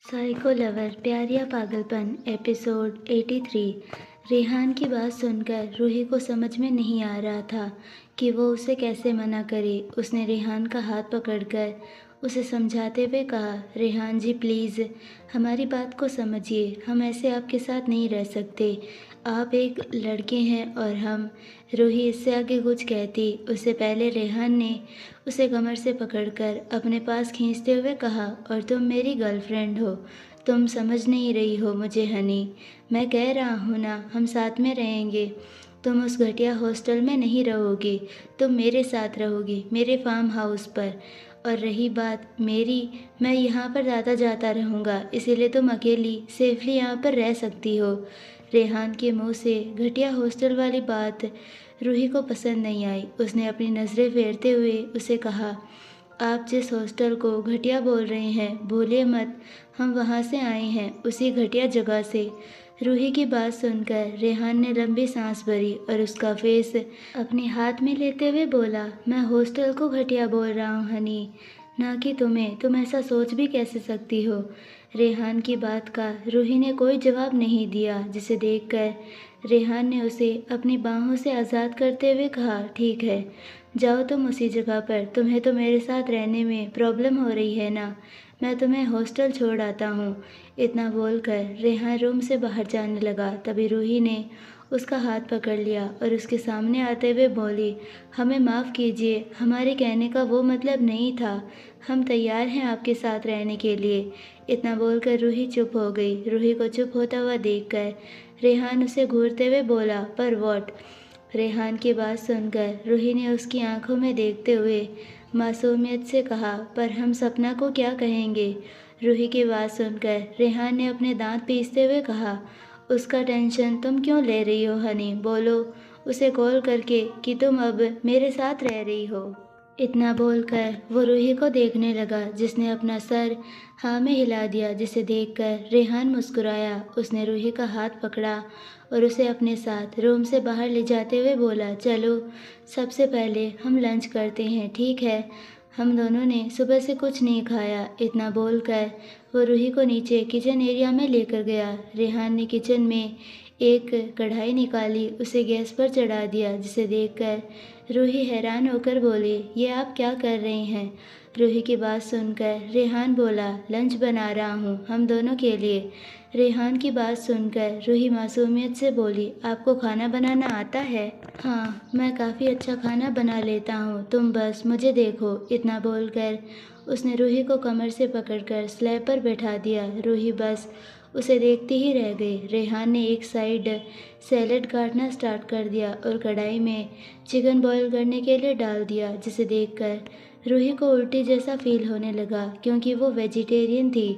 Psycho lover प्यार या पागलपन एपिसोड 83। रेहान की बात सुनकर रूही को समझ में नहीं आ रहा था कि वो उसे कैसे मना करे। उसने रेहान का हाथ पकड़कर उसे समझाते हुए कहा, रेहान जी प्लीज़ हमारी बात को समझिए, हम ऐसे आपके साथ नहीं रह सकते। आप एक लड़के हैं और हम। रूही इससे आगे कुछ कहती उससे पहले रेहान ने उसे कमर से पकड़कर अपने पास खींचते हुए कहा, और तुम मेरी गर्लफ्रेंड हो, तुम समझ नहीं रही हो मुझे हनी। मैं कह रहा हूँ ना, हम साथ में रहेंगे। तुम उस घटिया हॉस्टल में नहीं रहोगी, तुम मेरे साथ रहोगी, मेरे फार्म हाउस पर। और रही बात मेरी, मैं यहाँ पर आता जाता रहूँगा, इसीलिए तुम अकेली सेफली यहाँ पर रह सकती हो। रेहान के मुंह से घटिया हॉस्टल वाली बात रूही को पसंद नहीं आई। उसने अपनी नज़रें फेरते हुए उसे कहा, आप जिस हॉस्टल को घटिया बोल रहे हैं भूलिए मत, हम वहाँ से आए हैं, उसी घटिया जगह से। रूही की बात सुनकर रेहान ने लंबी सांस भरी और उसका फेस अपने हाथ में लेते हुए बोला, मैं हॉस्टल को घटिया बोल रहा हूँ हनी, ना कि तुम्हें। तुम ऐसा सोच भी कैसे सकती हो। रेहान की बात का रूही ने कोई जवाब नहीं दिया, जिसे देखकर रेहान ने उसे अपनी बाहों से आज़ाद करते हुए कहा, ठीक है, जाओ तुम उसी जगह पर। तुम्हें तो मेरे साथ रहने में प्रॉब्लम हो रही है ना, मैं तुम्हें हॉस्टल छोड़ आता हूँ। इतना बोलकर रेहान रूम से बाहर जाने लगा। तभी रूही ने उसका हाथ पकड़ लिया और उसके सामने आते हुए बोली, हमें माफ़ कीजिए, हमारे कहने का वो मतलब नहीं था, हम तैयार हैं आपके साथ रहने के लिए। इतना बोलकर रूही चुप हो गई। रूही को चुप होता हुआ देखकर रेहान उसे घूरते हुए बोला, पर वॉट। रेहान की बात सुनकर रूही ने उसकी आंखों में देखते हुए मासूमियत से कहा, पर हम सपना को क्या कहेंगे। रूही की बात सुनकर रेहान ने अपने दांत पीसते हुए कहा, उसका टेंशन तुम क्यों ले रही हो हनी, बोलो उसे कॉल करके कि तुम अब मेरे साथ रह रही हो। इतना बोलकर वो रूही को देखने लगा, जिसने अपना सर हाँ में हिला दिया, जिसे देखकर रेहान मुस्कुराया। उसने रूही का हाथ पकड़ा और उसे अपने साथ रूम से बाहर ले जाते हुए बोला, चलो सबसे पहले हम लंच करते हैं, ठीक है, हम दोनों ने सुबह से कुछ नहीं खाया। इतना बोलकर वो रूही को नीचे किचन एरिया में लेकर गया। रेहान ने किचन में एक कढ़ाई निकाली, उसे गैस पर चढ़ा दिया, जिसे देखकर रूही हैरान होकर बोली, ये आप क्या कर रही हैं। रूही की बात सुनकर रेहान बोला, लंच बना रहा हूँ हम दोनों के लिए। रेहान की बात सुनकर रूही मासूमियत से बोली, आपको खाना बनाना आता है। हाँ, मैं काफ़ी अच्छा खाना बना लेता हूँ, तुम बस मुझे देखो। इतना बोलकर उसने रूही को कमर से पकड़कर स्लैब पर बैठा दिया। रूही बस उसे देखती ही रह गई। रेहान ने एक साइड सैलेड काटना स्टार्ट कर दिया और कढ़ाई में चिकन बॉईल करने के लिए डाल दिया, जिसे देखकर रूही को उल्टी जैसा फील होने लगा, क्योंकि वो वेजिटेरियन थी,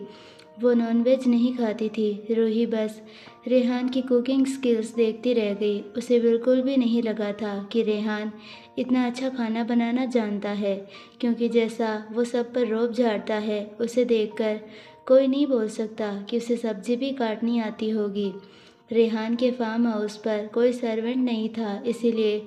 वो नॉनवेज नहीं खाती थी। रूही बस रेहान की कुकिंग स्किल्स देखती रह गई। उसे बिल्कुल भी नहीं लगा था कि रेहान इतना अच्छा खाना बनाना जानता है, क्योंकि जैसा वो सब पर रौब झाड़ता है, उसे देखकर कोई नहीं बोल सकता कि उसे सब्जी भी काटनी आती होगी। रेहान के फार्म हाउस पर कोई सर्वेंट नहीं था, इसीलिए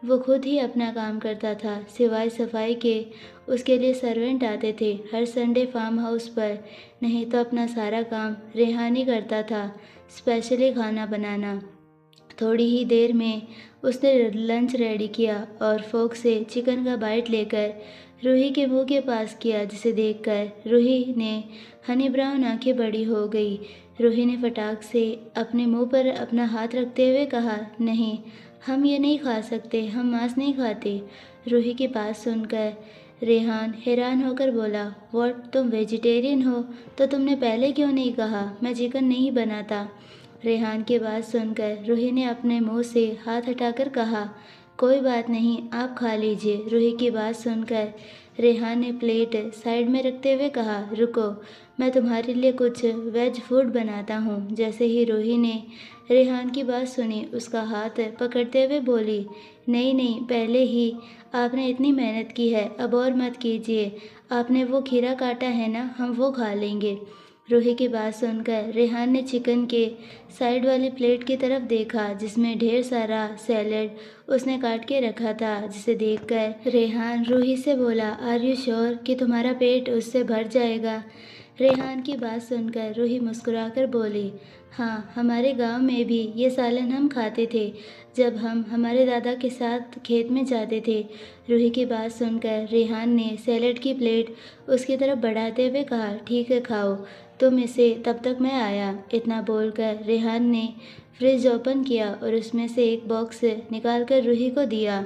वो खुद ही अपना काम करता था। सिवाय सफाई के उसके लिए सर्वेंट आते थे हर संडे फार्म हाउस पर, नहीं तो अपना सारा काम रेहान ही करता था, स्पेशली खाना बनाना। थोड़ी ही देर में उसने लंच रेडी किया और फोक से चिकन का बाइट लेकर रूही के मुंह के पास किया, जिसे देखकर रूही ने हनी ब्राउन आंखें बड़ी हो गई। रूही ने फटाक से अपने मुंह पर अपना हाथ रखते हुए कहा, नहीं, हम ये नहीं खा सकते, हम मांस नहीं खाते। रूही की बात सुनकर रेहान हैरान होकर बोला, व्हाट, तुम वेजिटेरियन हो, तो तुमने पहले क्यों नहीं कहा, मैं चिकन नहीं बनाता। रेहान की बात सुनकर रूही ने अपने मुंह से हाथ हटाकर कहा, कोई बात नहीं, आप खा लीजिए। रूही की बात सुनकर रेहान ने प्लेट साइड में रखते हुए कहा, रुको, मैं तुम्हारे लिए कुछ वेज फूड बनाता हूँ। जैसे ही रूही ने रेहान की बात सुनी, उसका हाथ पकड़ते हुए बोली, नहीं नहीं, पहले ही आपने इतनी मेहनत की है, अब और मत कीजिए, आपने वो खीरा काटा है ना, हम वो खा लेंगे। रूही की बात सुनकर रेहान ने चिकन के साइड वाली प्लेट की तरफ देखा, जिसमें ढेर सारा सैलेड उसने काट के रखा था, जिसे देखकर रेहान रूही से बोला, आर यू श्योर कि तुम्हारा पेट उससे भर जाएगा। रेहान की बात सुनकर रूही मुस्कुराकर बोली, हाँ, हमारे गांव में भी ये सालन हम खाते थे जब हम हमारे दादा के साथ खेत में जाते थे। रूही की बात सुनकर रेहान ने सैलेड की प्लेट उसकी तरफ बढ़ाते हुए कहा, ठीक है खाओ तुम इसे, तब तक मैं आया। इतना बोलकर रेहान ने फ्रिज ओपन किया और उसमें से एक बॉक्स निकालकर रूही को दिया,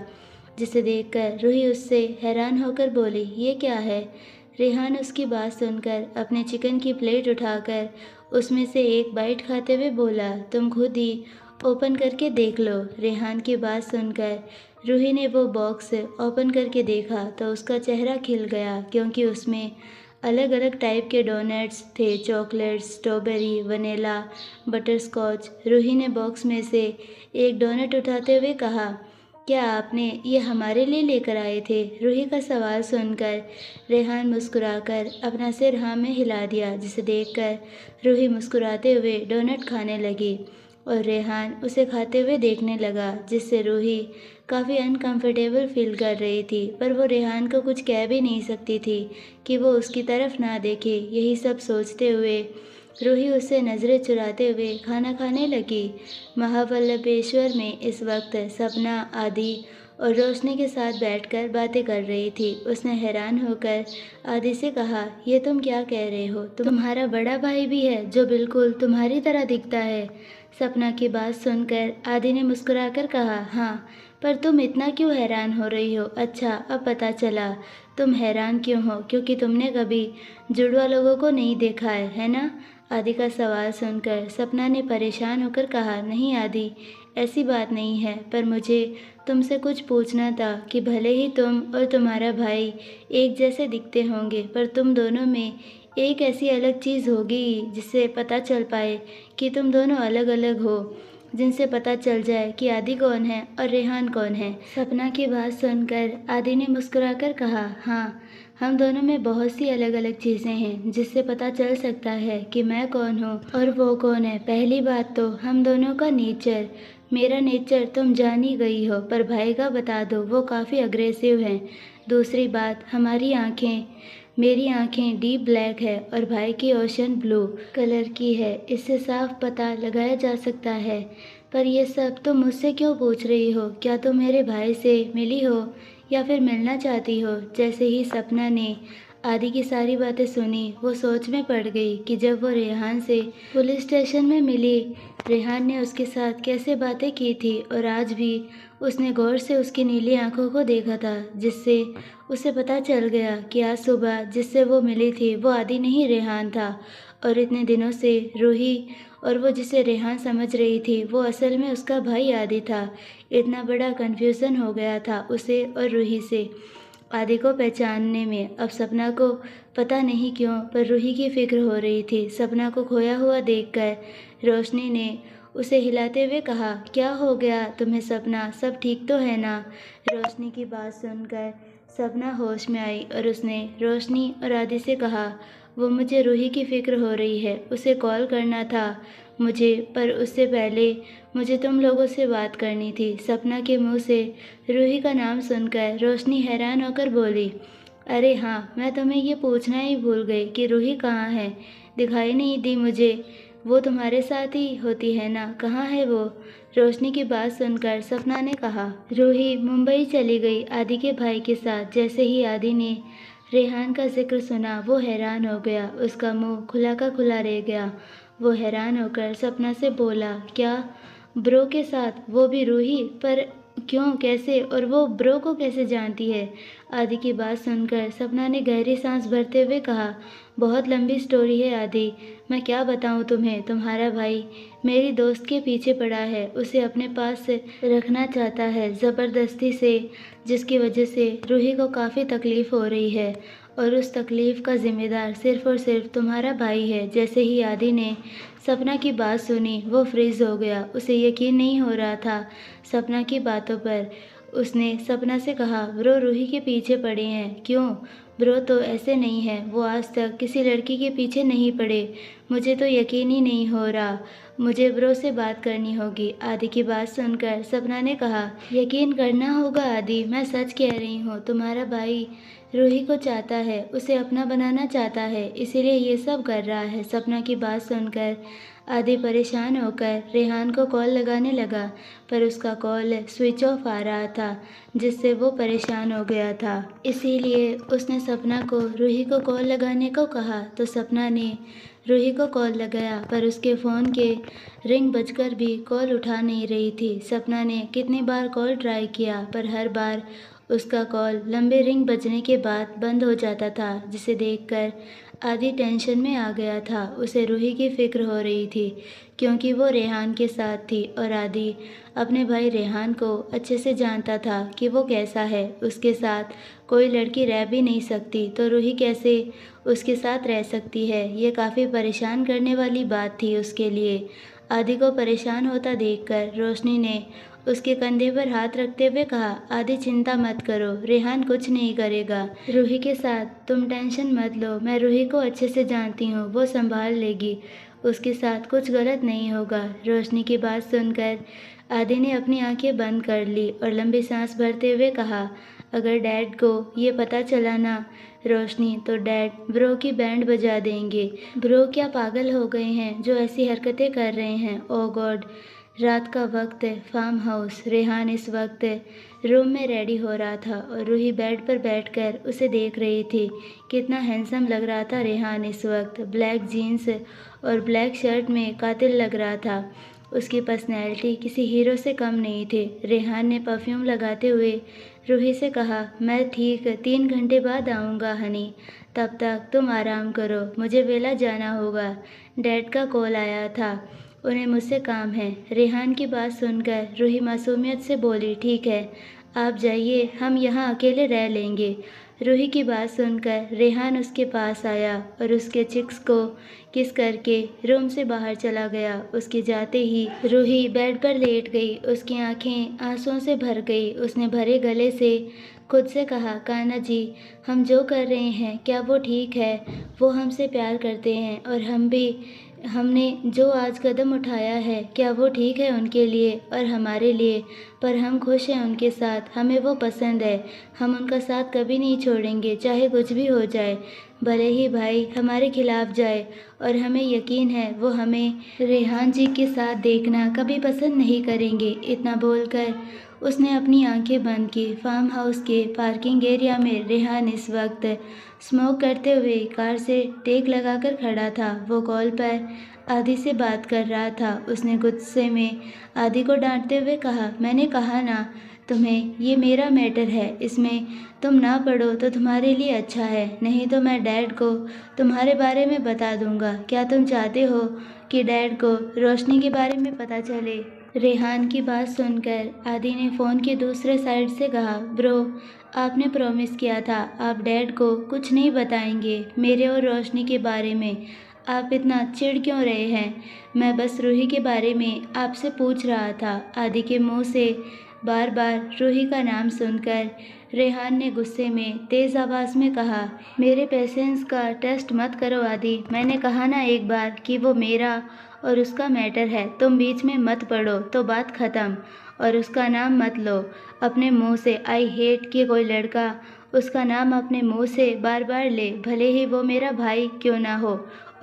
जिसे देखकर रूही उससे हैरान होकर बोली, ये क्या है? रेहान उसकी बात सुनकर अपने चिकन की प्लेट उठाकर उसमें से एक बाइट खाते हुए बोला, तुम खुद ही ओपन करके देख लो। रेहान की बात सुनकर रूही ने वो बॉक्स ओपन करके देखा तो उसका चेहरा खिल गया, क्योंकि उसमें अलग अलग टाइप के डोनट्स थे, chocolate, strawberry, vanilla, butterscotch. Ruhi ने बॉक्स में से एक डोनट उठाते हुए कहा, क्या आपने ये हमारे लिए लेकर आए थे? रूही का सवाल सुनकर रेहान मुस्कुराकर अपना सिर हाँ में हिला दिया, जिसे देखकर रूही मुस्कुराते हुए डोनट खाने लगी और रेहान उसे खाते हुए देखने लगा, जिससे रूही काफ़ी अनकंफर्टेबल फील कर रही थी, पर वो रेहान को कुछ कह भी नहीं सकती थी कि वो उसकी तरफ ना देखे। यही सब सोचते हुए रूही उससे नज़रें चुराते हुए खाना खाने लगी। महाबल्लभेश्वर में इस वक्त सपना, आदि और रोशनी के साथ बैठकर बातें कर रही थी। उसने हैरान होकर आदि से कहा, ये तुम क्या कह रहे हो? तुम्हारा बड़ा भाई भी है जो बिल्कुल तुम्हारी तरह दिखता है। सपना की बात सुनकर आदि ने मुस्कुराकर कहा, हाँ, पर तुम इतना क्यों हैरान हो रही हो? अच्छा, अब पता चला तुम हैरान क्यों हो, क्योंकि तुमने कभी जुड़वा लोगों को नहीं देखा है ना? आदि का सवाल सुनकर सपना ने परेशान होकर कहा, नहीं आदि, ऐसी बात नहीं है, पर मुझे तुमसे कुछ पूछना था कि भले ही तुम और तुम्हारा भाई एक जैसे दिखते होंगे, पर तुम दोनों में एक ऐसी अलग चीज़ होगी जिससे पता चल पाए कि तुम दोनों अलग अलग हो, जिनसे पता चल जाए कि आदि कौन है और रेहान कौन है। सपना की बात सुनकर आदि ने मुस्कुराकर कहा, हाँ, हम दोनों में बहुत सी अलग अलग चीज़ें हैं जिससे पता चल सकता है कि मैं कौन हूँ और वो कौन है। पहली बात तो हम दोनों का नेचर। मेरा नेचर तुम जान ही गई हो, पर भाई का बता दो, वो काफ़ी अग्रेसिव है। दूसरी बात, हमारी आँखें, मेरी आंखें डीप ब्लैक है और भाई की ओशन ब्लू कलर की है। इससे साफ पता लगाया जा सकता है। पर ये सब तुम मुझसे क्यों पूछ रही हो? क्या तुम मेरे भाई से मिली हो या फिर मिलना चाहती हो? जैसे ही सपना ने आदि की सारी बातें सुनी, वो सोच में पड़ गई कि जब वो रेहान से पुलिस स्टेशन में मिली, रेहान ने उसके साथ कैसे बातें की थी और आज भी उसने गौर से उसकी नीली आंखों को देखा था, जिससे उसे पता चल गया कि आज सुबह जिससे वो मिली थी वो आदि नहीं रेहान था, और इतने दिनों से रूही और वो जिसे रेहान समझ रही थी वो असल में उसका भाई आदि था। इतना बड़ा कन्फ्यूज़न हो गया था उसे और रूही से आदि को पहचानने में। अब सपना को पता नहीं क्यों पर रूही की फिक्र हो रही थी। सपना को खोया हुआ देखकर रोशनी ने उसे हिलाते हुए कहा, क्या हो गया तुम्हें सपना, सब ठीक तो है ना? रोशनी की बात सुनकर सपना होश में आई और उसने रोशनी और आदि से कहा, वो मुझे रूही की फ़िक्र हो रही है, उसे कॉल करना था मुझे, पर उससे पहले मुझे तुम लोगों से बात करनी थी। सपना के मुंह से रूही का नाम सुनकर रोशनी हैरान होकर बोली, अरे हाँ, मैं तुम्हें ये पूछना ही भूल गई कि रूही कहाँ है, दिखाई नहीं दी मुझे। वो तुम्हारे साथ ही होती है ना, कहाँ है वो? रोशनी की बात सुनकर सपना ने कहा, रूही मुंबई चली गई आदि के भाई के साथ। जैसे ही आदि ने रेहान का जिक्र सुना वो हैरान हो गया, उसका मुंह खुला का खुला रह गया। वो हैरान होकर सपना से बोला, क्या ब्रो के साथ, वो भी रूही? पर क्यों, कैसे, और वो ब्रो को कैसे जानती है? आदि की बात सुनकर सपना ने गहरी सांस भरते हुए कहा, बहुत लंबी स्टोरी है आदि, मैं क्या बताऊं तुम्हें। तुम्हारा भाई मेरी दोस्त के पीछे पड़ा है, उसे अपने पास रखना चाहता है ज़बरदस्ती से, जिसकी वजह से रूही को काफ़ी तकलीफ़ हो रही है और उस तकलीफ़ का ज़िम्मेदार सिर्फ़ और सिर्फ तुम्हारा भाई है। जैसे ही आदि ने सपना की बात सुनी वो फ्रीज़ हो गया, उसे यकीन नहीं हो रहा था सपना की बातों पर। उसने सपना से कहा, ब्रो रूही के पीछे पड़े हैं? क्यों ब्रो, तो ऐसे नहीं है, वो आज तक किसी लड़की के पीछे नहीं पड़े। मुझे तो यकीन ही नहीं हो रहा, मुझे ब्रो से बात करनी होगी। आदि की बात सुनकर सपना ने कहा, यकीन करना होगा आदि, मैं सच कह रही हूँ, तुम्हारा भाई रूही को चाहता है, उसे अपना बनाना चाहता है, इसीलिए ये सब कर रहा है। सपना की बात सुनकर आदि परेशान होकर रेहान को कॉल लगाने लगा, पर उसका कॉल स्विच ऑफ आ रहा था, जिससे वो परेशान हो गया था। इसीलिए उसने सपना को रूही को कॉल लगाने को कहा, तो सपना ने रूही को कॉल लगाया, पर उसके फ़ोन के रिंग बजकर भी कॉल उठा नहीं रही थी। सपना ने कितनी बार कॉल ट्राई किया, पर हर बार उसका कॉल लंबे रिंग बजने के बाद बंद हो जाता था, जिसे देखकर आदि टेंशन में आ गया था। उसे रूही की फ़िक्र हो रही थी, क्योंकि वो रेहान के साथ थी और आदि अपने भाई रेहान को अच्छे से जानता था कि वो कैसा है। उसके साथ कोई लड़की रह भी नहीं सकती, तो रूही कैसे उसके साथ रह सकती है? ये काफ़ी परेशान करने वाली बात थी उसके लिए। आदि को परेशान होता देखकर रोशनी ने उसके कंधे पर हाथ रखते हुए कहा, आदि चिंता मत करो, रेहान कुछ नहीं करेगा। रूही के साथ तुम टेंशन मत लो, मैं रूही को अच्छे से जानती हूँ, वो संभाल लेगी, उसके साथ कुछ गलत नहीं होगा। रोशनी की बात सुनकर आदि ने अपनी आंखें बंद कर ली और लंबी सांस भरते हुए कहा, अगर डैड को ये पता चला ना रोशनी, तो डैड ब्रो की बैंड बजा देंगे। ब्रो क्या पागल हो गए हैं जो ऐसी हरकतें कर रहे हैं? ओ गॉड। रात का वक्त फार्म हाउस। रेहान इस वक्त रूम में रेडी हो रहा था और रूही बेड पर बैठकर उसे देख रही थी। कितना हैंडसम लग रहा था रेहान इस वक्त। ब्लैक जीन्स और ब्लैक शर्ट में कातिल लग रहा था। उसकी पर्सनैलिटी किसी हीरो से कम नहीं थी। रेहान ने परफ्यूम लगाते हुए रूही से कहा, मैं ठीक 3 घंटे बाद आऊँगा हनी, तब तक तुम आराम करो, मुझे वेला जाना होगा। डैड का कॉल आया था, उन्हें मुझसे काम है। रेहान की बात सुनकर रूही मासूमियत से बोली, ठीक है, आप जाइए, हम यहाँ अकेले रह लेंगे। रूही की बात सुनकर रेहान उसके पास आया और उसके चिक्स को किस करके रूम से बाहर चला गया। उसके जाते ही रूही बेड पर लेट गई, उसकी आंखें आंसुओं से भर गई। उसने भरे गले से खुद से कहा, कान्हा जी, हम जो कर रहे हैं क्या वो ठीक है? वो हमसे प्यार करते हैं और हमने जो आज कदम उठाया है क्या वो ठीक है उनके लिए और हमारे लिए? पर हम खुश हैं उनके साथ, हमें वो पसंद है, हम उनका साथ कभी नहीं छोड़ेंगे, चाहे कुछ भी हो जाए, भले ही भाई हमारे खिलाफ जाए, और हमें यकीन है वो हमें रेहान जी के साथ देखना कभी पसंद नहीं करेंगे। इतना बोलकर उसने अपनी आंखें बंद की। फार्म हाउस के पार्किंग एरिया में रेहान इस वक्त स्मोक करते हुए कार से टेक लगाकर खड़ा था। वो कॉल पर आदि से बात कर रहा था। उसने गुस्से में आदि को डांटते हुए कहा, मैंने कहा ना तुम्हें, ये मेरा मैटर है, इसमें तुम ना पढ़ो तो तुम्हारे लिए अच्छा है, नहीं तो मैं डैड को तुम्हारे बारे में बता दूंगा। क्या तुम चाहते हो कि डैड को रोशनी के बारे में पता चले? रेहान की बात सुनकर आदि ने फ़ोन के दूसरे साइड से कहा, ब्रो, आपने प्रॉमिस किया था आप डैड को कुछ नहीं बताएंगे मेरे और रोशनी के बारे में। आप इतना चिढ़ क्यों रहे हैं? मैं बस रूही के बारे में आपसे पूछ रहा था। आदि के मुंह से बार बार रूही का नाम सुनकर रेहान ने गुस्से में तेज़ आवाज़ में कहा, मेरे पेशेंस का टेस्ट मत करो आदि, मैंने कहा ना एक बार कि वो मेरा और उसका मैटर है, तुम बीच में मत पड़ो तो बात ख़त्म। और उसका नाम मत लो अपने मुंह से। आई हेट कि कोई लड़का उसका नाम अपने मुंह से बार बार ले, भले ही वो मेरा भाई क्यों ना हो।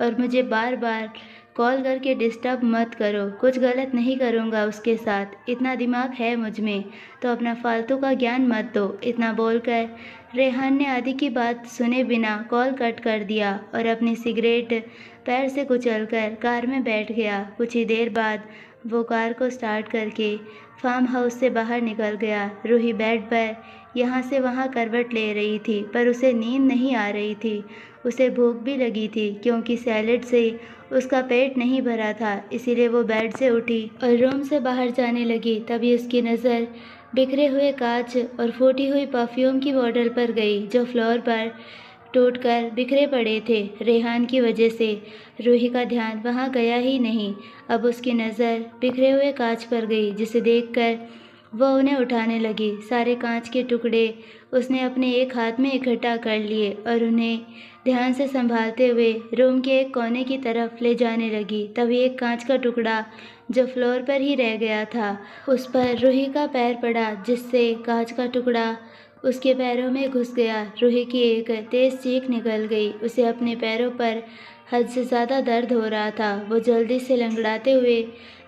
और मुझे बार बार कॉल करके डिस्टर्ब मत करो, कुछ गलत नहीं करूँगा उसके साथ, इतना दिमाग है मुझ में, तो अपना फालतू का ज्ञान मत दो। इतना बोलकर रेहान ने आदि की बात सुने बिना कॉल कट कर दिया और अपनी सिगरेट पैर से कुचलकर कार में बैठ गया। कुछ ही देर बाद वो कार को स्टार्ट करके फार्म हाउस से बाहर निकल गया। रूही बेड पर यहाँ से वहाँ करवट ले रही थी, पर उसे नींद नहीं आ रही थी। उसे भूख भी लगी थी, क्योंकि सैलेड से उसका पेट नहीं भरा था, इसीलिए वो बेड से उठी और रूम से बाहर जाने लगी। तभी उसकी नज़र बिखरे हुए कांच और फूटी हुई परफ्यूम की बॉटल पर गई, जो फ्लोर पर टूटकर बिखरे पड़े थे। रेहान की वजह से रूही का ध्यान वहाँ गया ही नहीं। अब उसकी नज़र बिखरे हुए कांच पर गई, जिसे देखकर वह उन्हें उठाने लगी। सारे कांच के टुकड़े उसने अपने एक हाथ में इकट्ठा कर लिए और उन्हें ध्यान से संभालते हुए रूम के एक कोने की तरफ ले जाने लगी। तभी एक कांच का टुकड़ा जो फ्लोर पर ही रह गया था, उस पर रूही का पैर पड़ा, जिससे कांच का टुकड़ा उसके पैरों में घुस गया। रूही की एक तेज़ चीख निकल गई। उसे अपने पैरों पर हद से ज़्यादा दर्द हो रहा था। वो जल्दी से लंगड़ाते हुए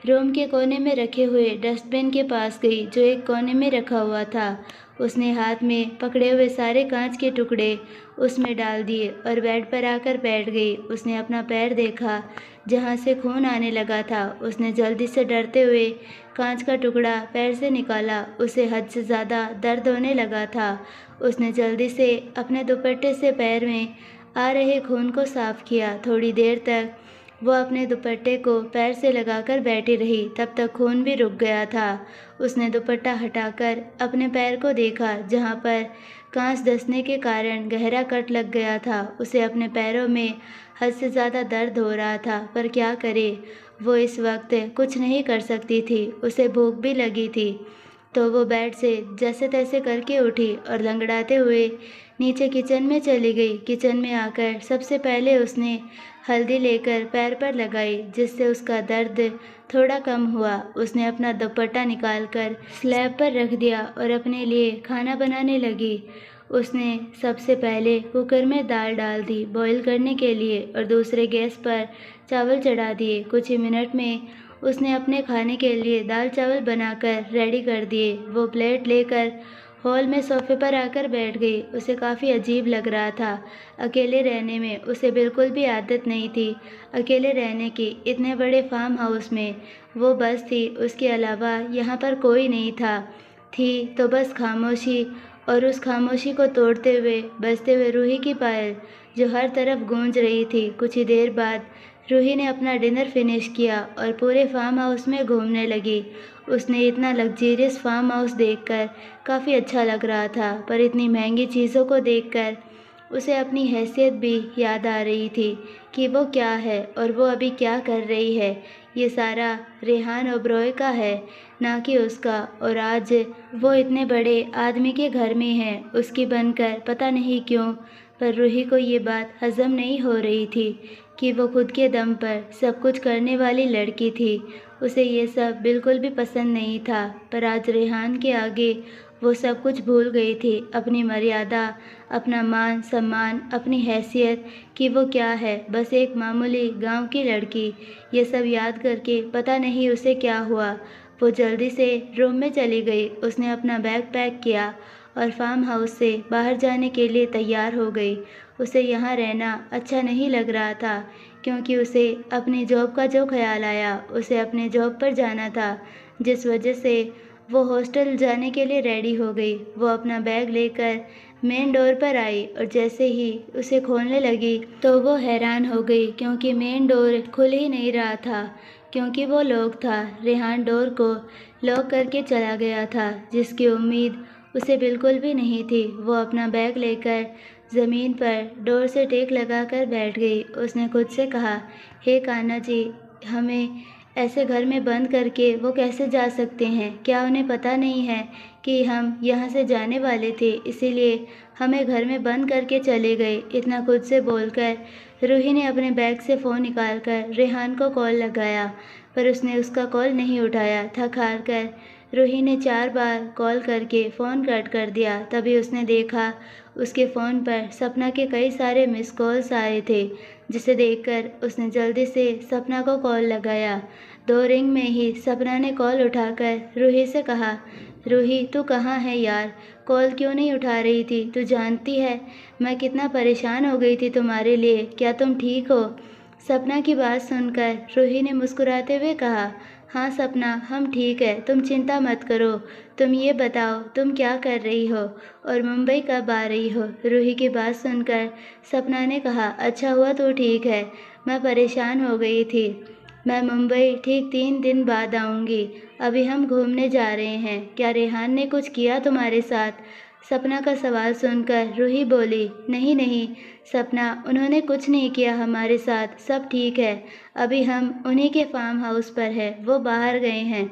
रूम के कोने में रखे हुए डस्टबिन के पास गई, जो एक कोने में रखा हुआ था। उसने हाथ में पकड़े हुए सारे कांच के टुकड़े उसमें डाल दिए और बेड पर आकर बैठ गई। उसने अपना पैर देखा, जहाँ से खून आने लगा था। उसने जल्दी से डरते हुए कांच का टुकड़ा पैर से निकाला। उसे हद से ज़्यादा दर्द होने लगा था। उसने जल्दी से अपने दुपट्टे से पैर में आ रहे खून को साफ किया। थोड़ी देर तक वो अपने दुपट्टे को पैर से लगाकर बैठी रही। तब तक खून भी रुक गया था। उसने दुपट्टा हटाकर अपने पैर को देखा, जहाँ पर कांच धंसने के कारण गहरा कट लग गया था। उसे अपने पैरों में हद से ज़्यादा दर्द हो रहा था, पर क्या करे? वो इस वक्त कुछ नहीं कर सकती थी। उसे भूख भी लगी थी, तो वो बेड से जैसे तैसे करके उठी और लंगड़ाते हुए नीचे किचन में चली गई। किचन में आकर सबसे पहले उसने हल्दी लेकर पैर पर लगाई, जिससे उसका दर्द थोड़ा कम हुआ। उसने अपना दुपट्टा निकालकर स्लैब पर रख दिया और अपने लिए खाना बनाने लगी। उसने सबसे पहले कुकर में दाल डाल दी बॉईल करने के लिए और दूसरे गैस पर चावल चढ़ा दिए। कुछ ही मिनट में उसने अपने खाने के लिए दाल चावल बनाकर रेडी कर दिए। वो प्लेट लेकर हॉल में सोफे पर आकर बैठ गई। उसे काफ़ी अजीब लग रहा था। अकेले रहने में उसे बिल्कुल भी आदत नहीं थी। अकेले रहने की इतने बड़े फार्म हाउस में वो बस थी, उसके अलावा यहाँ पर कोई नहीं था। थी तो बस खामोशी, और उस खामोशी को तोड़ते हुए बजते हुए रूही की पायल, जो हर तरफ गूंज रही थी। कुछ ही देर बाद रूही ने अपना डिनर फिनिश किया और पूरे फार्म हाउस में घूमने लगी। उसने इतना लग्जरियस फार्म हाउस देखकर काफ़ी अच्छा लग रहा था, पर इतनी महंगी चीज़ों को देखकर उसे अपनी हैसियत भी याद आ रही थी कि वो क्या है और वो अभी क्या कर रही है। ये सारा रेहान ओबरॉय का है, ना कि उसका। और आज वो इतने बड़े आदमी के घर में है, उसकी बनकर। पता नहीं क्यों, पर रूही को ये बात हज़म नहीं हो रही थी कि वो खुद के दम पर सब कुछ करने वाली लड़की थी। उसे ये सब बिल्कुल भी पसंद नहीं था, पर आज रेहान के आगे वो सब कुछ भूल गई थी। अपनी मर्यादा, अपना मान सम्मान, अपनी हैसियत कि वो क्या है, बस एक मामूली गांव की लड़की। ये सब याद करके पता नहीं उसे क्या हुआ। वो जल्दी से रूम में चली गई। उसने अपना बैग पैक किया और फार्म हाउस से बाहर जाने के लिए तैयार हो गई। उसे यहाँ रहना अच्छा नहीं लग रहा था, क्योंकि उसे अपनी जॉब का जो ख्याल आया। उसे अपने जॉब पर जाना था, जिस वजह से वो हॉस्टल जाने के लिए रेडी हो गई। वो अपना बैग लेकर मेन डोर पर आई और जैसे ही उसे खोलने लगी तो वो हैरान हो गई, क्योंकि मेन डोर खुल ही नहीं रहा था, क्योंकि वो लॉक था। रेहान डोर को लॉक करके चला गया था, जिसकी उम्मीद उसे बिल्कुल भी नहीं थी। वो अपना बैग लेकर ज़मीन पर डोर से टेक लगाकर बैठ गई। उसने खुद से कहा, हे कान्हा जी, हमें ऐसे घर में बंद करके वो कैसे जा सकते हैं? क्या उन्हें पता नहीं है कि हम यहाँ से जाने वाले थे, इसीलिए हमें घर में बंद करके चले गए? इतना खुद से बोलकर रूही ने अपने बैग से फ़ोन निकालकर रेहान को कॉल लगाया, पर उसने उसका कॉल नहीं उठाया। थक हार कर रूही ने 4 बार कॉल करके फ़ोन कट कर दिया। तभी उसने देखा उसके फ़ोन पर सपना के कई सारे मिस कॉल्स आए थे, जिसे देखकर उसने जल्दी से सपना को कॉल लगाया। 2 रिंग में ही सपना ने कॉल उठाकर रूही से कहा, रूही तू कहाँ है यार? कॉल क्यों नहीं उठा रही थी? तू जानती है मैं कितना परेशान हो गई थी तुम्हारे लिए। क्या तुम ठीक हो? सपना की बात सुनकर रूही ने मुस्कुराते हुए कहा, हाँ सपना, हम ठीक है, तुम चिंता मत करो। तुम ये बताओ तुम क्या कर रही हो और मुंबई कब आ रही हो? रूही की बात सुनकर सपना ने कहा, अच्छा हुआ तू ठीक है, मैं परेशान हो गई थी। मैं मुंबई ठीक 3 दिन बाद आऊँगी। अभी हम घूमने जा रहे हैं। क्या रेहान ने कुछ किया तुम्हारे साथ? सपना का सवाल सुनकर रूही बोली, नहीं नहीं सपना, उन्होंने कुछ नहीं किया हमारे साथ, सब ठीक है। अभी हम उन्हीं के फार्म हाउस पर है, वो बाहर गए हैं।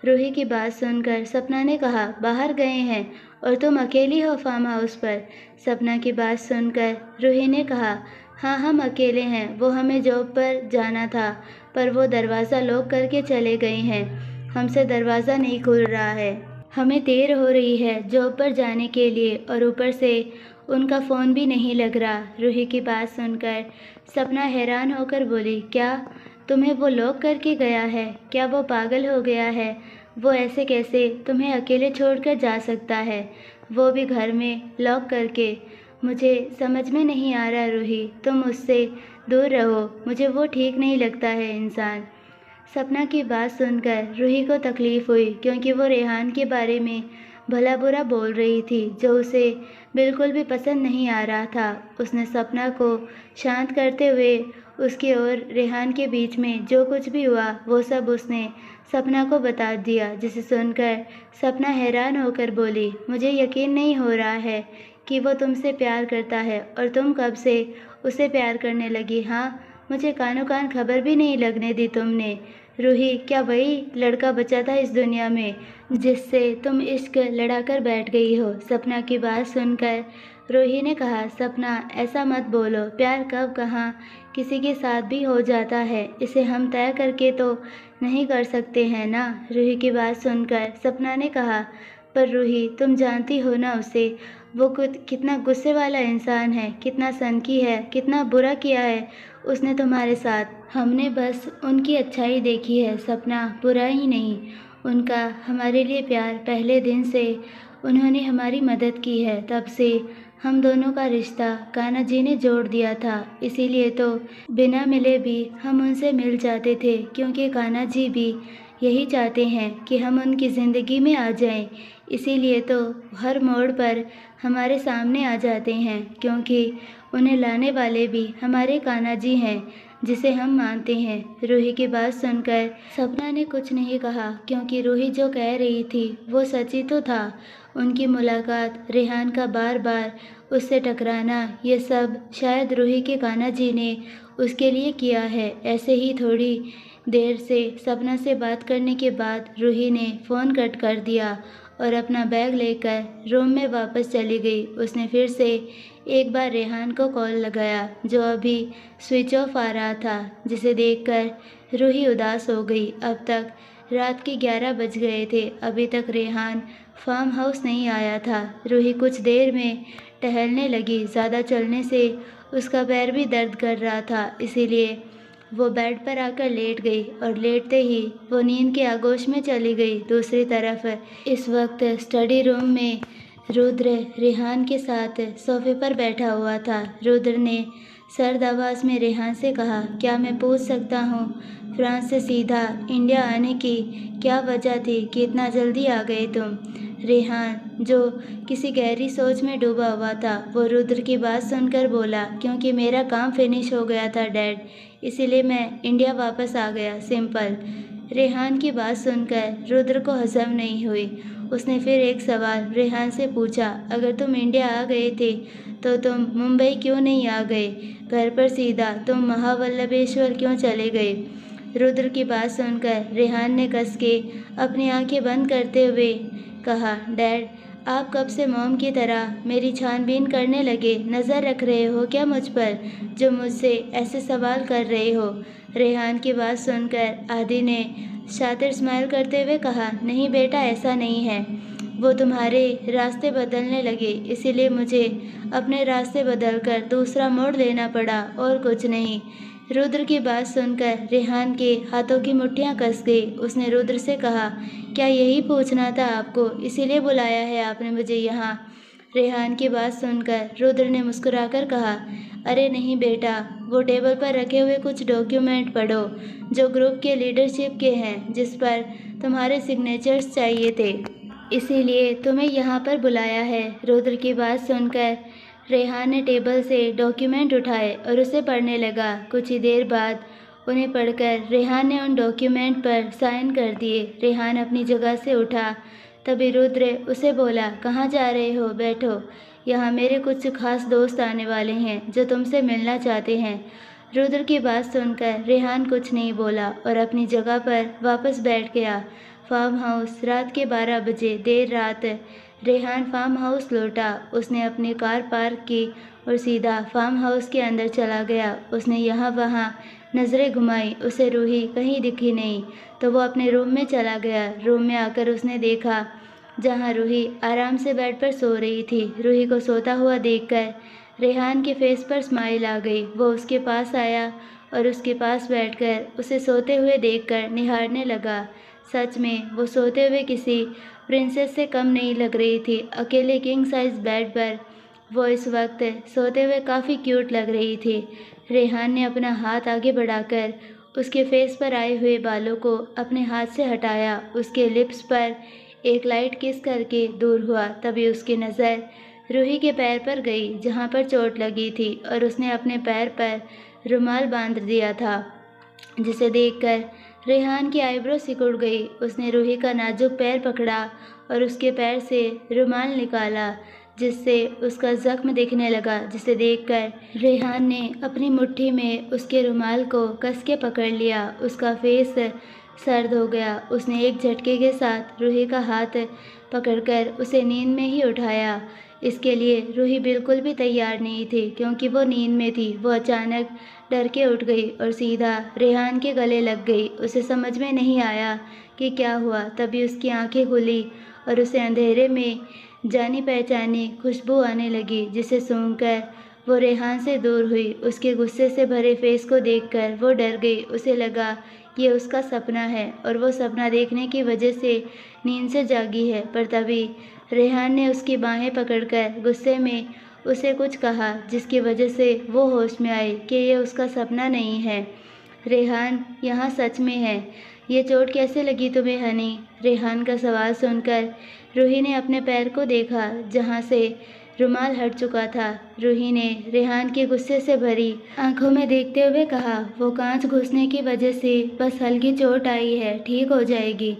रूही की बात सुनकर सपना ने कहा, बाहर गए हैं और तुम अकेली हो फार्म हाउस पर? सपना की बात सुनकर रूही ने कहा, हाँ हम अकेले हैं, वो हमें जॉब पर जाना था, पर वो दरवाज़ा लॉक करके चले गए हैं। हमसे दरवाज़ा नहीं खुल रहा है। हमें देर हो रही है जॉब पर जाने के लिए और ऊपर से उनका फ़ोन भी नहीं लग रहा। रूही की बात सुनकर सपना हैरान होकर बोली, क्या तुम्हें वो लॉक करके गया है? क्या वो पागल हो गया है? वो ऐसे कैसे तुम्हें अकेले छोड़कर जा सकता है, वो भी घर में लॉक करके? मुझे समझ में नहीं आ रहा रूही, तुम उससे दूर रहो, मुझे वो ठीक नहीं लगता है इंसान। सपना की बात सुनकर रूही को तकलीफ़ हुई क्योंकि वो रेहान के बारे में भला बुरा बोल रही थी जो उसे बिल्कुल भी पसंद नहीं आ रहा था। उसने सपना को शांत करते हुए उसकी और रेहान के बीच में जो कुछ भी हुआ वो सब उसने सपना को बता दिया, जिसे सुनकर सपना हैरान होकर बोली, मुझे यकीन नहीं हो रहा है कि वो तुमसे प्यार करता है और तुम कब से उसे प्यार करने लगी? हाँ, मुझे कानो कान खबर भी नहीं लगने दी तुमने। रूही, क्या वही लड़का बचा था इस दुनिया में जिससे तुम इश्क लड़ाकर बैठ गई हो? सपना की बात सुनकर रूही ने कहा, सपना ऐसा मत बोलो, प्यार कब कहाँ किसी के साथ भी हो जाता है, इसे हम तय करके तो नहीं कर सकते हैं ना। रूही की बात सुनकर सपना ने कहा, पर रूही तुम जानती हो ना उसे, वो कितना गुस्से वाला इंसान है, कितना सनकी है, कितना बुरा किया है उसने तुम्हारे साथ। हमने बस उनकी अच्छाई देखी है सपना, बुरा ही नहीं। उनका हमारे लिए प्यार पहले दिन से, उन्होंने हमारी मदद की है, तब से हम दोनों का रिश्ता कान्हा जी ने जोड़ दिया था। इसीलिए तो बिना मिले भी हम उनसे मिल जाते थे, क्योंकि कान्हा जी भी यही चाहते हैं कि हम उनकी ज़िंदगी में आ जाएं। इसीलिए तो हर मोड़ पर हमारे सामने आ जाते हैं, क्योंकि उन्हें लाने वाले भी हमारे कान्हा जी हैं जिसे हम मानते हैं। रूही की बात सुनकर सपना ने कुछ नहीं कहा, क्योंकि रूही जो कह रही थी वो सच ही तो था। उनकी मुलाकात, रेहान का बार बार उससे टकराना, ये सब शायद रूही के कान्हा जी ने उसके लिए किया है। ऐसे ही थोड़ी देर से सपना से बात करने के बाद रूही ने फ़ोन कट कर दिया और अपना बैग लेकर रूम में वापस चली गई। उसने फिर से एक बार रेहान को कॉल लगाया जो अभी स्विच ऑफ आ रहा था, जिसे देखकर रूही उदास हो गई। अब तक रात के 11 बज गए थे, अभी तक रेहान फार्म हाउस नहीं आया था। रूही कुछ देर में टहलने लगी। ज़्यादा चलने से उसका पैर भी दर्द कर रहा था, इसीलिए वो बेड पर आकर लेट गई और लेटते ही वो नींद के आगोश में चली गई। दूसरी तरफ इस वक्त स्टडी रूम में रुद्र रेहान के साथ सोफे पर बैठा हुआ था। रुद्र ने सर्द आवाज़ में रेहान से कहा, क्या मैं पूछ सकता हूँ फ्रांस से सीधा इंडिया आने की क्या वजह थी कि इतना जल्दी आ गए तुम? रेहान, जो किसी गहरी सोच में डूबा हुआ था, वो रुद्र की बात सुनकर बोला, क्योंकि मेरा काम फिनिश हो गया था डैड, इसीलिए मैं इंडिया वापस आ गया, सिंपल। रेहान की बात सुनकर रुद्र को हजम नहीं हुई। उसने फिर एक सवाल रेहान से पूछा, अगर तुम इंडिया आ गए थे तो तुम मुंबई क्यों नहीं आ गए? घर पर सीधा तुम महावल्लभेश्वर क्यों चले गए? रुद्र की बात सुनकर रेहान ने कस के अपनी आंखें बंद करते हुए कहा, डैड, आप कब से मॉम की तरह मेरी छानबीन करने लगे? नज़र रख रहे हो क्या मुझ पर, जो मुझसे ऐसे सवाल कर रहे हो? रेहान की बात सुनकर आदि ने शातिर स्माइल करते हुए कहा, नहीं बेटा, ऐसा नहीं है, वो तुम्हारे रास्ते बदलने लगे, इसीलिए मुझे अपने रास्ते बदलकर दूसरा मोड़ लेना पड़ा, और कुछ नहीं। रुद्र की बात सुनकर रेहान के हाथों की मुट्ठियां कस गई। उसने रुद्र से कहा, क्या यही पूछना था आपको? इसीलिए बुलाया है आपने मुझे यहाँ? रेहान की बात सुनकर रुद्र ने मुस्कुराकर कहा, अरे नहीं बेटा, वो टेबल पर रखे हुए कुछ डॉक्यूमेंट पढ़ो जो ग्रुप के लीडरशिप के हैं, जिस पर तुम्हारे सिग्नेचर्स चाहिए थे, इसीलिए तुम्हें यहाँ पर बुलाया है। रुद्र की बात सुनकर रेहान ने टेबल से डॉक्यूमेंट उठाए और उसे पढ़ने लगा। कुछ ही देर बाद उन्हें पढ़कर रेहान ने उन डॉक्यूमेंट पर साइन कर दिए। रेहान अपनी जगह से उठा, तभी रुद्र उसे बोला, कहाँ जा रहे हो? बैठो, यहाँ मेरे कुछ खास दोस्त आने वाले हैं जो तुमसे मिलना चाहते हैं। रुद्र की बात सुनकर रेहान कुछ नहीं बोला और अपनी जगह पर वापस बैठ गया। फार्म हाउस, रात के 12 बजे। देर रात रेहान फार्म हाउस लौटा। उसने अपनी कार पार्क की और सीधा फार्म हाउस के अंदर चला गया। उसने यहाँ वहाँ नज़रें घुमाई, उसे रूही कहीं दिखी नहीं, तो वो अपने रूम में चला गया। रूम में आकर उसने देखा जहाँ रूही आराम से बेड पर सो रही थी। रूही को सोता हुआ देखकर रेहान के फेस पर स्माइल आ गई। वो उसके पास आया और उसके पास बैठकर उसे सोते हुए देखकर निहारने लगा। सच में वो सोते हुए किसी प्रिंसेस से कम नहीं लग रही थी। अकेले किंग साइज बेड पर वो इस वक्त सोते हुए काफ़ी क्यूट लग रही थी। रेहान ने अपना हाथ आगे बढ़ाकर उसके फेस पर आए हुए बालों को अपने हाथ से हटाया। उसके लिप्स पर एक लाइट किस करके दूर हुआ। तभी उसकी नज़र रूही के पैर पर गई जहाँ पर चोट लगी थी और उसने अपने पैर पर रुमाल बांध दिया था, जिसे देखकर रेहान की आईब्रो सिकुड़ गई। उसने रूही का नाजुक पैर पकड़ा और उसके पैर से रुमाल निकाला, जिससे उसका जख्म दिखने लगा, जिसे देखकर रेहान ने अपनी मुट्ठी में उसके रुमाल को कस के पकड़ लिया। उसका फेस सर्द हो गया। उसने एक झटके के साथ रूही का हाथ पकड़कर उसे नींद में ही उठाया। इसके लिए रूही बिल्कुल भी तैयार नहीं थी, क्योंकि वो नींद में थी। वो अचानक डर के उठ गई और सीधा रेहान के गले लग गई। उसे समझ में नहीं आया कि क्या हुआ। तभी उसकी आंखें खुली और उसे अंधेरे में जानी पहचानी खुशबू आने लगी, जिसे सूंघकर वो रेहान से दूर हुई। उसके गुस्से से भरे फेस को देखकर वो डर गई। उसे लगा ये उसका सपना है और वो सपना देखने की वजह से नींद से जागी है। पर तभी रेहान ने उसकी बाहें पकड़कर गुस्से में उसे कुछ कहा, जिसकी वजह से वो होश में आई कि ये उसका सपना नहीं है। रेहान यहाँ सच में है। ये चोट कैसे लगी तुम्हें हनी? रेहान का सवाल सुनकर रूही ने अपने पैर को देखा, जहाँ से रुमाल हट चुका था। रूही ने रेहान के गुस्से से भरी आंखों में देखते हुए कहा, वो कांच घुसने की वजह से बस हल्की चोट आई है, ठीक हो जाएगी।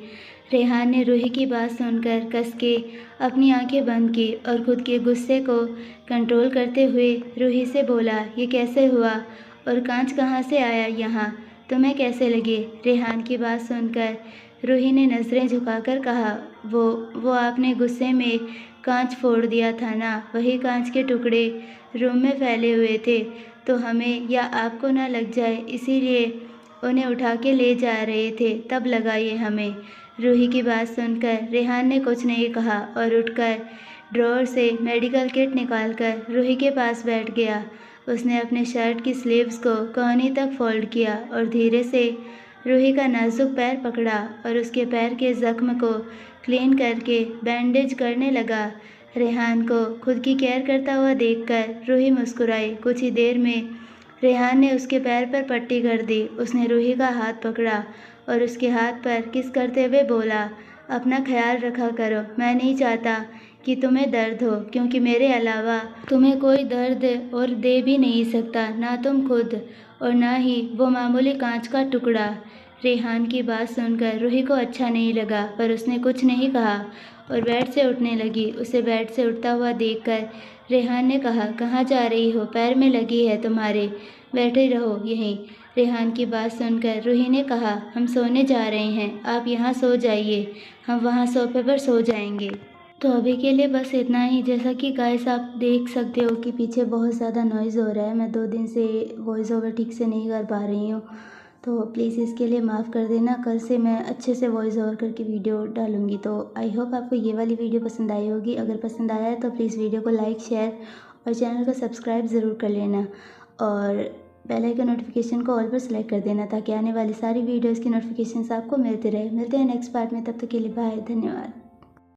रेहान ने रूही की बात सुनकर कस के अपनी आंखें बंद की और खुद के गुस्से को कंट्रोल करते हुए रूही से बोला, ये कैसे हुआ और कांच कहाँ से आया यहाँ? तुम्हें कैसे लगे? रेहान की बात सुनकर रूही ने नज़रें झुकाकर कहा, वो आपने गुस्से में कांच फोड़ दिया था ना? वही कांच के टुकड़े रूम में फैले हुए थे, तो हमें या आपको ना लग जाए इसीलिए उन्हें उठा के ले जा रहे थे, तब लगा ये हमें। रूही की बात सुनकर रेहान ने कुछ नहीं कहा और उठकर ड्रॉअर से मेडिकल किट निकालकर रूही के पास बैठ गया। उसने अपने शर्ट की स्लीव्स को कोहनी तक फोल्ड किया और धीरे से रूही का नाजुक पैर पकड़ा और उसके पैर के जख्म को क्लीन करके बैंडेज करने लगा। रेहान को खुद की केयर करता हुआ देखकर रूही मुस्कुराई। कुछ ही देर में रेहान ने उसके पैर पर पट्टी कर दी। उसने रूही का हाथ पकड़ा और उसके हाथ पर किस करते हुए बोला, अपना ख्याल रखा करो। मैं नहीं चाहता कि तुम्हें दर्द हो, क्योंकि मेरे अलावा तुम्हें कोई दर्द और दे भी नहीं सकता, ना तुम खुद और ना ही वो मामूली कांच का टुकड़ा। रेहान की बात सुनकर रूही को अच्छा नहीं लगा, पर उसने कुछ नहीं कहा और बेड से उठने लगी। उसे बेड से उठता हुआ देखकर रेहान ने कहा, कहाँ जा रही हो? पैर में लगी है तुम्हारे, बैठे रहो यहीं। रेहान की बात सुनकर रूही ने कहा, हम सोने जा रहे हैं, आप यहाँ सो जाइए, हम वहाँ सोफे पर सो जाएंगे। तो अभी के लिए बस इतना ही। जैसा कि गाइस आप देख सकते हो कि पीछे बहुत ज़्यादा नॉइज़ हो रहा है। मैं 2 दिन से वॉइस ओवर ठीक से नहीं कर पा रही हूँ, तो प्लीज़ इसके लिए माफ़ कर देना। कल से मैं अच्छे से वॉइस ओवर करके वीडियो डालूँगी। तो आई होप आपको ये वाली वीडियो पसंद आई होगी। अगर पसंद आया है तो प्लीज़ वीडियो को लाइक, शेयर और चैनल को सब्सक्राइब ज़रूर कर लेना और बेल आइकन नोटिफिकेशन को ऑल पर सेलेक्ट कर देना, ताकि आने वाली सारी वीडियोज़ की नोटिफिकेशन आपको मिलते रहे। मिलते हैं नेक्स्ट पार्ट में, तब तक के लिए बाय, धन्यवाद।